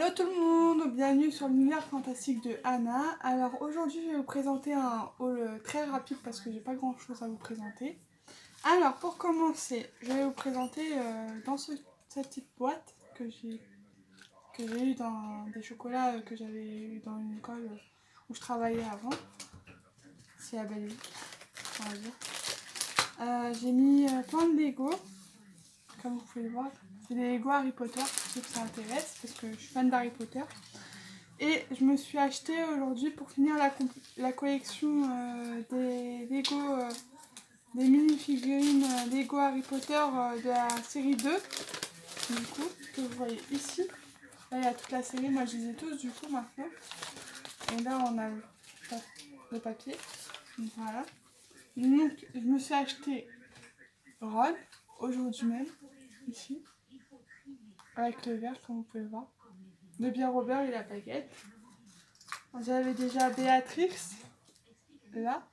Hello tout le monde, bienvenue sur l'univers fantastique de Anna. Alors aujourd'hui je vais vous présenter un haul très rapide parce que j'ai pas grand chose à vous présenter. Alors pour commencer, je vais vous présenter dans cette petite boîte que j'ai eu dans des chocolats que j'avais eu dans une école où je travaillais avant. C'est à Belgique, on va dire. J'ai mis plein de Lego, comme vous pouvez le voir. C'est des Lego Harry Potter pour ceux que ça intéresse parce que je suis fan d'Harry Potter. Et je me suis acheté aujourd'hui pour finir la collection des Lego, des mini-figurines Lego Harry Potter de la série 2. Du coup, que vous voyez ici. Là, il y a toute la série, moi je les ai tous du coup maintenant. Et là, on a le papier. Donc, voilà. Donc, je me suis acheté Ron aujourd'hui même, ici. Avec le verre, comme vous pouvez le voir. Le bien Robert et la baguette. J'avais déjà Béatrix, là.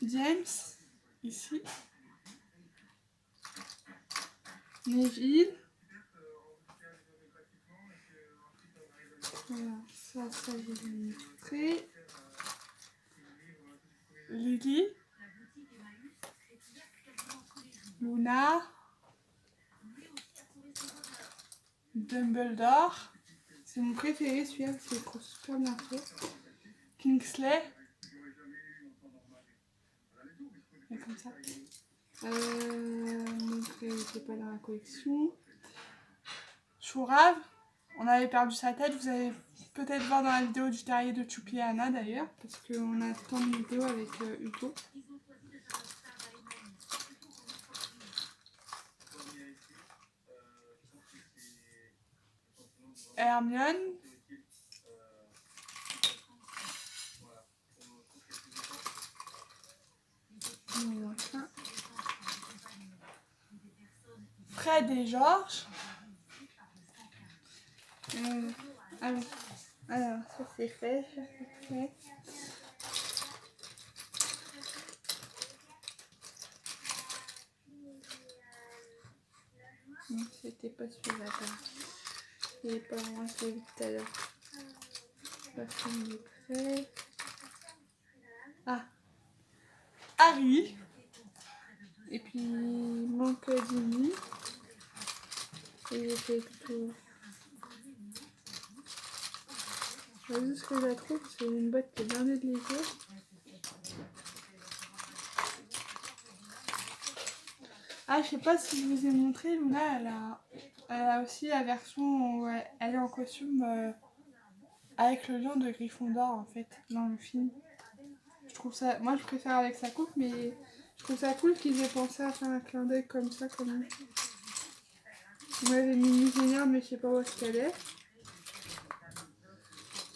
James, ici. Neville. Voilà, ça j'ai montré. Lily. Luna. Dumbledore. C'est mon préféré celui-là, c'est super bien fait. Kingsley. Et comme ça. Donc il n'était pas dans la collection. Chourave. On avait perdu sa tête, vous allez peut-être voir dans la vidéo du terrier de Choupi et Anna d'ailleurs, parce qu'on a tant de vidéos avec Hugo. Hermione. Fred et Georges. Alors, ça c'est fait, ça c'est fait. Non, c'était pas celui-là. Il est pas loin, celui tout à l'heure. La fin est prêt. Ah, Harry. Et puis manque Dini. Et j'ai fait tout. Juste ce que je la trouve, c'est une boîte qui est blindée de Lego. Ah, je sais pas si je vous ai montré, Luna, elle a aussi la version où elle est en costume avec le lion de Gryffondor en fait, dans le film. Je trouve ça, moi je préfère avec sa coupe, mais je trouve ça cool qu'ils aient pensé à faire un clin d'œil comme ça, comme moi j'ai mis Mini mais je sais pas où est-ce qu'elle est.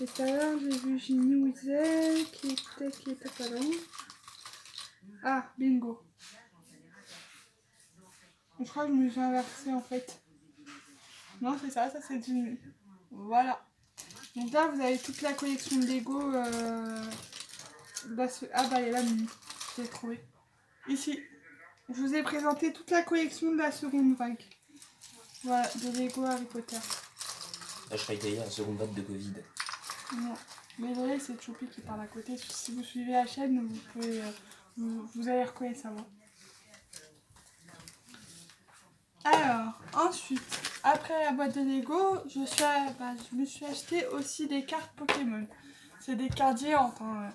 Et tout à l'heure j'ai vu Ginny Weasley qui était pas loin. Ah, bingo. Je crois que je me suis inversée en fait. Non, c'est ça, ça c'est Ginny. Voilà. Donc là vous avez toute la collection de Lego. Ah bah elle est là, Mini. Je l'ai trouvée. Ici. Je vous ai présenté toute la collection de la seconde vague. Voilà, de Lego Harry Potter. Là, je croyais qu'il y a la seconde vague de Covid. Non, désolé, c'est Choupi qui parle à côté. Si vous suivez la chaîne, vous pouvez, vous allez reconnaître sa voix. Alors, ensuite, après la boîte de Lego, je me suis acheté aussi des cartes Pokémon. C'est des cartes géantes. Hein.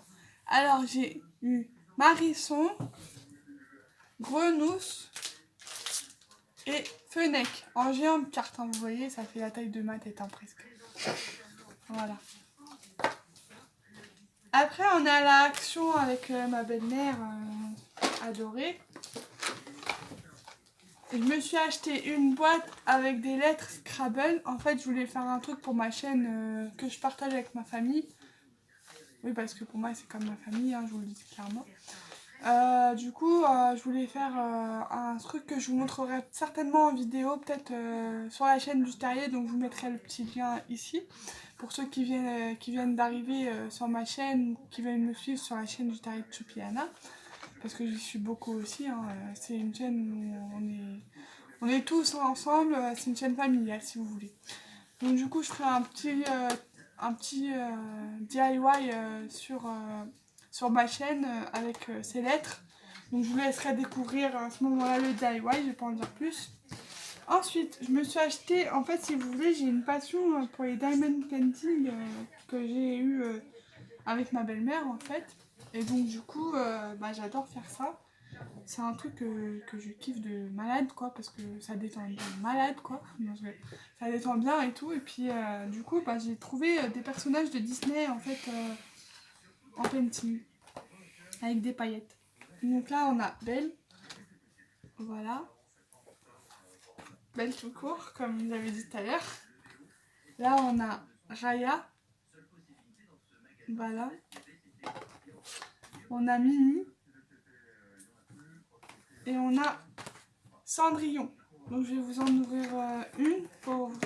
Alors, j'ai eu Marisson, Grenousse et Fennec en géant de cartes. Hein, vous voyez, ça fait la taille de ma tête hein, presque. Voilà. Après, on a l'action avec ma belle-mère adorée. Je me suis acheté une boîte avec des lettres Scrabble. En fait, je voulais faire un truc pour ma chaîne que je partage avec ma famille. Oui, parce que pour moi, c'est comme ma famille, hein, je vous le dis clairement. Du coup, je voulais faire un truc que je vous montrerai certainement en vidéo, peut-être sur la chaîne du terrier, donc je vous mettrai le petit lien ici. Pour ceux qui viennent d'arriver sur ma chaîne, qui viennent me suivre sur la chaîne du terrier de Choupi et Anna, parce que j'y suis beaucoup aussi, hein, c'est une chaîne où On est tous ensemble, c'est une chaîne familiale si vous voulez. Donc du coup je ferai un petit DIY sur ma chaîne avec ces lettres. Donc je vous laisserai découvrir à ce moment-là le DIY, je vais pas en dire plus. Ensuite, je me suis acheté, en fait si vous voulez, j'ai une passion pour les diamond painting que j'ai eu avec ma belle-mère en fait. Et donc du coup, j'adore faire ça. C'est un truc que je kiffe de malade quoi, parce que ça détend de malade quoi. Ça détend bien et tout. Et puis du coup, j'ai trouvé des personnages de Disney en fait en painting avec des paillettes. Donc là, on a Belle, voilà. Belle tout court, comme vous avez dit tout à l'heure. Là, on a Raya, voilà. On a Mimi. Et on a Cendrillon. Donc je vais vous en ouvrir une.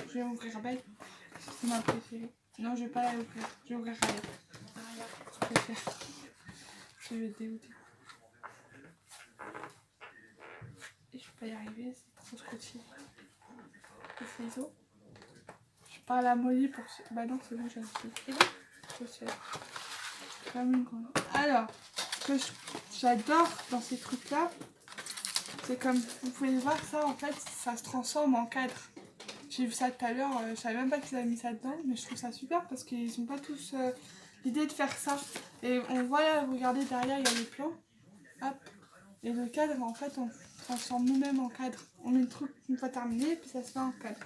Je vais ouvrir Belle. C'est ma préférée. Non, je vais pas la ouvrir. Je vais ouvrir Raya. Je préfère. Je vais être dégoûtée. Et je vais pas y arriver, c'est trop scotché. Le ciseau. Je parle à Molly pour... Bah non, c'est bon, j'ai reçu. Et là, je sais. Comme une grande. Alors, ce que j'adore dans ces trucs-là, c'est comme vous pouvez le voir, ça en fait, ça se transforme en cadre. J'ai vu ça tout à l'heure, je savais même pas qu'ils avaient mis ça dedans, mais je trouve ça super parce qu'ils ont pas tous l'idée de faire ça. Et on voit là, regardez derrière, il y a les plans. Hop. Et le cadre, en fait, on transforme nous-mêmes en cadre. On met le truc une fois terminé, puis ça se fait en cadre.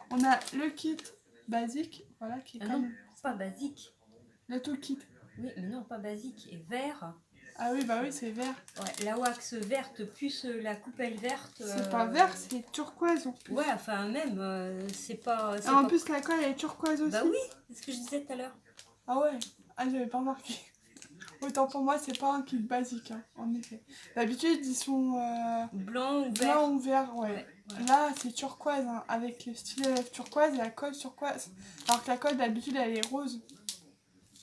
On a le kit basique, voilà, qui est comme... Non, pas basique. Le tout kit. Oui, mais non, pas basique. Et vert. Ah oui, bah oui, c'est vert. Ouais, la wax verte plus la coupelle verte. C'est pas vert, c'est turquoise en plus. Ouais, enfin même, c'est pas... Ah, en plus, la colle, elle est turquoise aussi. Bah oui, c'est ce que je disais tout à l'heure. Ah ouais. Ah, j'avais pas remarqué. Autant pour moi, c'est pas un kit basique, hein, en effet. D'habitude, ils sont Blanc ou vert. blanc ou vert, ouais. Ouais, voilà. Là, c'est turquoise, hein, avec le stylet turquoise et la colle turquoise. Alors que la colle, d'habitude, elle est rose.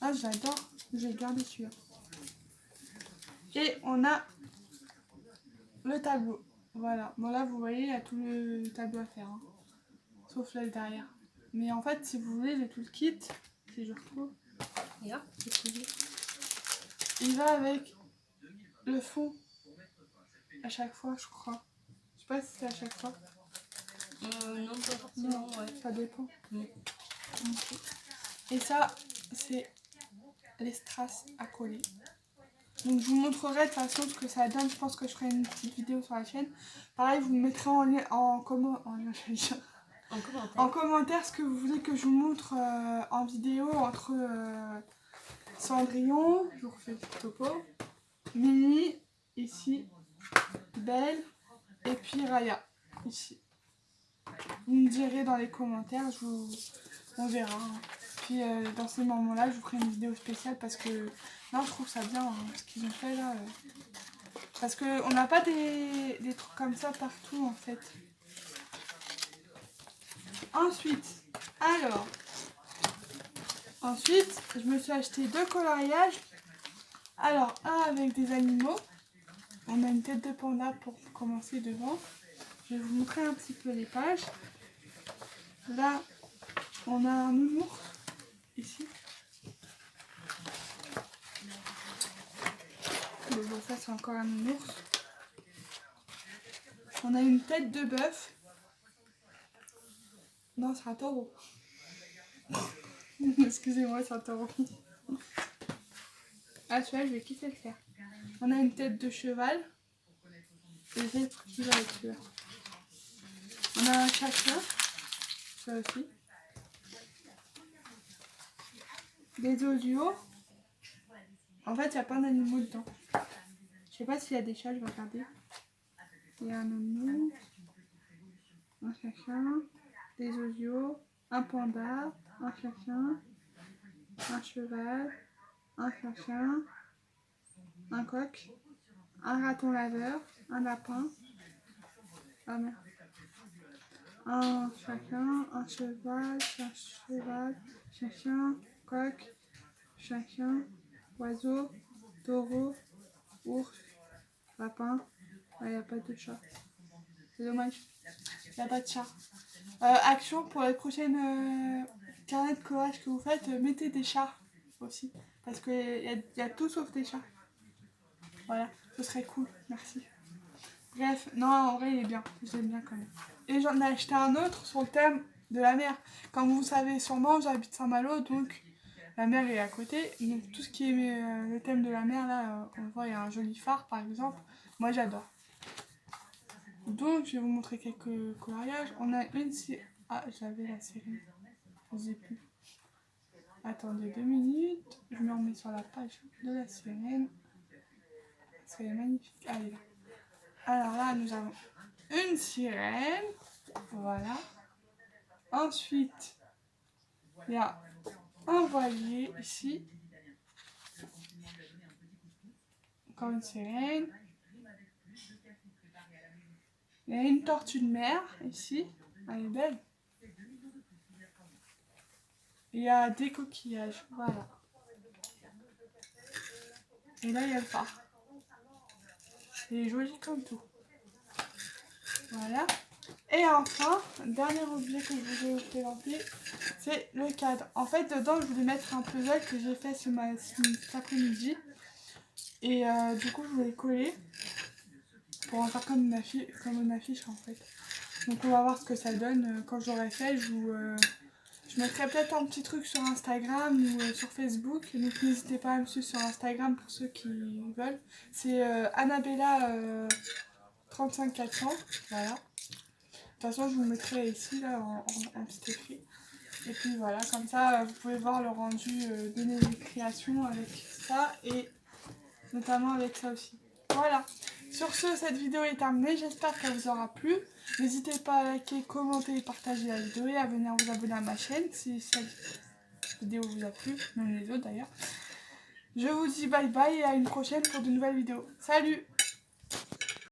Ah, j'adore. Je vais garder celui-là. Et on a le tableau. Voilà. Bon, là, vous voyez, il y a tout le tableau à faire. Hein. Sauf là derrière. Mais en fait, si vous voulez, j'ai tout le kit. Si je retrouve. Et là, il va avec le fond. À chaque fois, je crois. Je sais pas si c'est à chaque fois. non, pas forcément, ouais. Ça dépend. Mm. Okay. Et ça, c'est les strass à coller. Donc je vous montrerai de toute façon ce que ça donne. Je pense que je ferai une petite vidéo sur la chaîne. Pareil, vous me mettrez en commentaire ce que vous voulez que je vous montre en vidéo entre Cendrillon, je vous refais le topo, Mimi, ici, Belle, et puis Raya, ici. Vous me direz dans les commentaires, on verra. Hein. Puis dans ces moments-là, je vous ferai une vidéo spéciale parce que non, je trouve ça bien hein, ce qu'ils ont fait là. Parce qu'on n'a pas des trucs comme ça partout en fait. Ensuite, je me suis acheté 2 coloriages. Alors, un avec des animaux. On a une tête de panda pour commencer devant. Je vais vous montrer un petit peu les pages. Là, on a un nounours, ici. Bon, ça, c'est encore un nounours. On a une tête de bœuf. Non, c'est un taureau. Excusez-moi, c'est un taureau. Ah, celui-là, je vais kiffer le faire. On a une tête de cheval. Et j'ai qui va avec celui-là. On a un chacun. Ça aussi. Des osios. En fait, il y a plein d'animaux dedans. Je sais pas s'il y a des chats, je vais regarder. Il y a un oignon, un chacun, des osios, un panda, un chacun, un cheval, un chacun, un coq, un raton laveur, un lapin, un chacun, un cheval, chacun, coq, chacun, oiseau, taureau, ours, lapin. Il n'y a pas de chat. C'est dommage. Il n'y a pas de chat. Action pour les prochaines carnet de collage que vous faites, mettez des chats aussi. Parce qu'il y a tout sauf des chats. Voilà, ce serait cool, merci. Bref, non, en vrai, il est bien. Je l'aime bien quand même. Et j'en ai acheté un autre sur le thème de la mer. Comme vous savez sûrement, j'habite Saint-Malo, donc la mer est à côté. Donc tout ce qui est le thème de la mer, là, on voit, il y a un joli phare, par exemple. Moi, j'adore. Donc, je vais vous montrer quelques coloriages. On a une... Ah, j'avais la série. Je ne sais plus. Attendez 2 minutes. Je me remets sur la page de la sirène. Parce qu'elle est magnifique. Allez, là. Alors là, nous avons une sirène. Voilà. Ensuite, il y a un voilier ici. Encore une sirène. Il y a une tortue de mer ici. Elle est belle. Il y a des coquillages. Voilà. Et là, il y a le phare. Il est joli comme tout. Voilà. Et enfin, dernier objet que je voulais vous présenter, c'est le cadre. En fait, dedans, je voulais mettre un puzzle que j'ai fait cet après-midi. Et du coup, je voulais coller pour en faire comme une affiche en fait. Donc on va voir ce que ça donne. Quand j'aurai fait, je mettrai peut-être un petit truc sur Instagram ou sur Facebook. Donc n'hésitez pas à me suivre sur Instagram pour ceux qui veulent. C'est Annabella 35400. Voilà. De toute façon, je vous mettrai ici là en petit écrit. Et puis voilà, comme ça, vous pouvez voir le rendu de mes créations avec ça et notamment avec ça aussi. Voilà. Sur ce, cette vidéo est terminée. J'espère qu'elle vous aura plu. N'hésitez pas à liker, commenter et partager la vidéo et à venir vous abonner à ma chaîne si cette vidéo vous a plu, même les autres d'ailleurs. Je vous dis bye bye et à une prochaine pour de nouvelles vidéos. Salut!